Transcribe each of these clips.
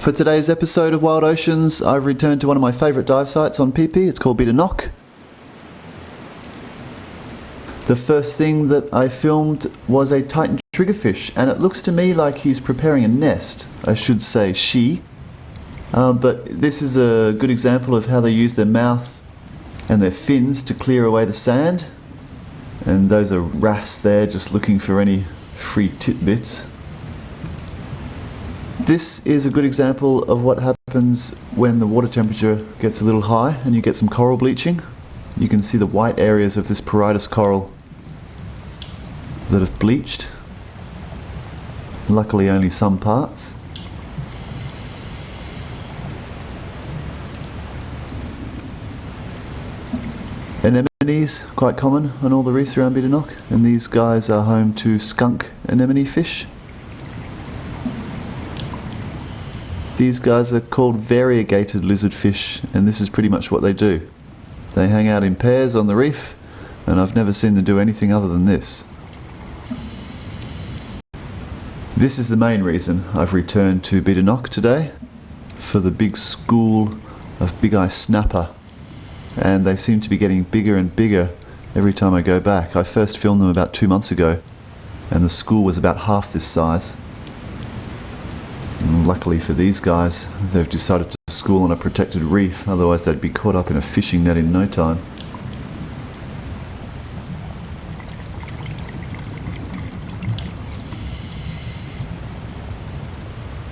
For today's episode of Wild Oceans, I've returned to one of my favourite dive sites on PP. It's called Bidanock. The first thing that I filmed was a Titan triggerfish, and it looks to me like he's preparing a nest. I should say she. But this is a good example of how they use their mouth and their fins to clear away the sand. And those are wrasse there, just looking for any free tidbits. This is a good example of what happens when the water temperature gets a little high and you get some coral bleaching. You can see the white areas of this Poritus coral that have bleached. Luckily only some parts. Anemones, quite common on all the reefs around Bidanock, and these guys are home to skunk anemone fish. These guys are called variegated lizardfish, and this is pretty much what they do. They hang out in pairs on the reef, and I've never seen them do anything other than this. This is the main reason I've returned to Bidanock today, for the big school of big eye snapper, and they seem to be getting bigger and bigger every time I go back. I first filmed them about 2 months ago, and the school was about half this size. And luckily for these guys, they've decided to school on a protected reef, otherwise they'd be caught up in a fishing net in no time.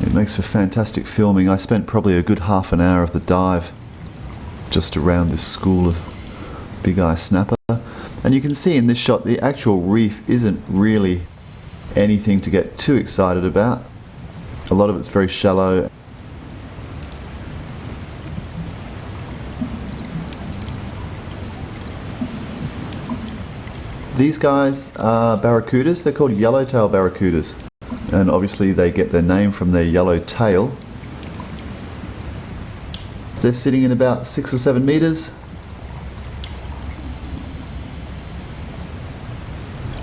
It makes for fantastic filming. I spent probably a good half an hour of the dive just around this school of big eye snapper. And you can see in this shot the actual reef isn't really anything to get too excited about. A lot of it's very shallow. These guys are barracudas. They're called yellowtail barracudas, and obviously they get their name from their yellow tail. They're sitting in about 6 or 7 meters.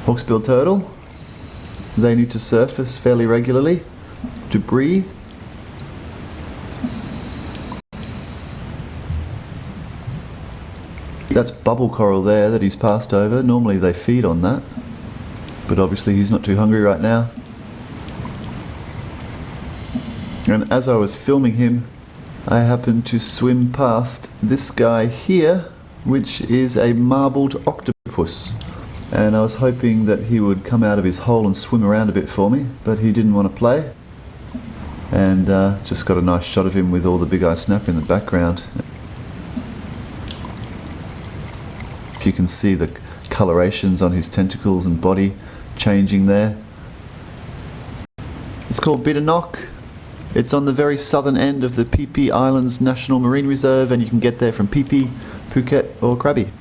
Hawksbill turtle. They need to surface fairly regularly to breathe. That's bubble coral there that he's passed over. Normally they feed on that, but obviously he's not too hungry right now. And as I was filming him, I happened to swim past this guy here, which is a marbled octopus. And I was hoping that he would come out of his hole and swim around a bit for me, but he didn't want to play. And just got a nice shot of him with all the big eye snapper in the background. You can see the colorations on his tentacles and body changing there. It's called Bidanock. It's on the very southern end of the Phi Phi Islands National Marine Reserve, and you can get there from Phi Phi, Phuket or Krabi.